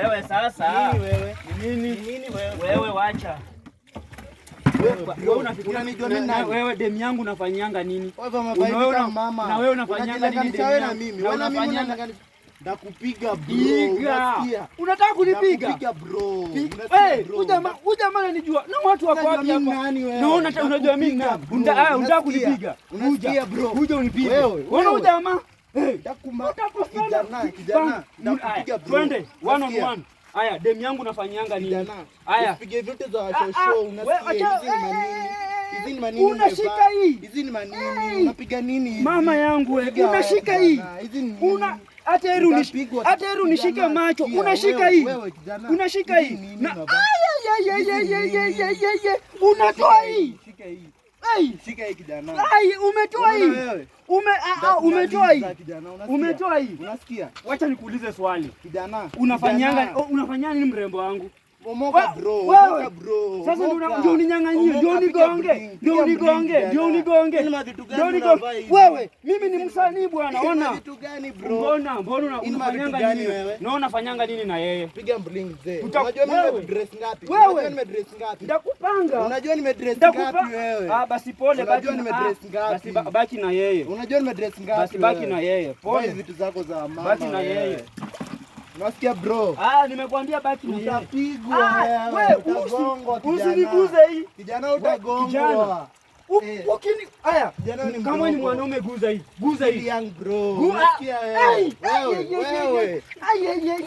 Wewe sasa. Nini wewe? Nini wewe? Wewe wacha. Wewe unafikiria nijua mimi na wewe demu yangu unafanyianga nini? Wewe mama. Na wewe unafanyianga nini demu yangu? Na mimi. Wewe unafanyanga ndakupiga bro. Unasikia? Unataka kunipiga? Ndakupiga bro. Uja maana nijua. Na watu wako wapi hapa? Naona unajua mimi na. Unataka kunipiga. Unasikia bro? Uja unipige. Wewe ujamaa. Kijana. Ndakupiga bro. Twende one on one. Aya, demu yangu unafanyianga nini? Aya. Usipige vitu za show, unasikia? Hizi ni manini? Unashika hii. Hizi ni manini? Unapiga nini? Mama yangu wewe, unashika hii. Hata heru nishike macho. Unashika hii. Unashika hii. Unatoa hii. Shika hii. Shika hii kijana. Umetoa hii. Umetoa hii. Umetoa hii. Unasikia? Wacha nikuulize swali. Kijana. Unafanya nini mrembo wangu? Momoka bro. Sasa ndio uninyang'anyie, ndio unigonge. Wewe, mimi ni msanii bwana, ona. Vitu gani bro? Mbona unafanyanga nini wewe? Na unafanyanga nini na yeye? Piga bling mzee. Unajua mimi nimedress ngapi? Wewe nimedress ngapi? Ndakupanga. Unajua nimedress ngapi wewe? Basi pole, baki nimedress ngapi? Basi baki na yeye. Unajua nimedress ngapi? Basi baki na yeye. Pole vitu zako za mama. Baki na yeye. Unasikia bro? Nimekwambia baki ni yeye. Utapigwa wewe. Utagongwa kijana. Usiniguze hii. Kijana utagongwa. Kama ni mwanaume guza hii. Guza hii. Young bro. Unasikia wewe?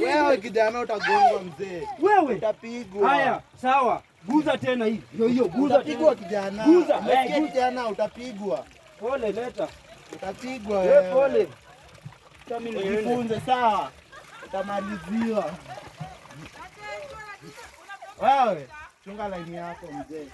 Wewe kijana utagongwa mzee. Wewe utapigwa. Haya, sawa. Guza tena hii. Hiyo guza. Utapigwa kijana. Guza. Kijana utapigwa. Pole leta. Utapigwa wewe. Pole. Jifunze sawa. Utamaliziwa. Wewe chunga laini yako mzee.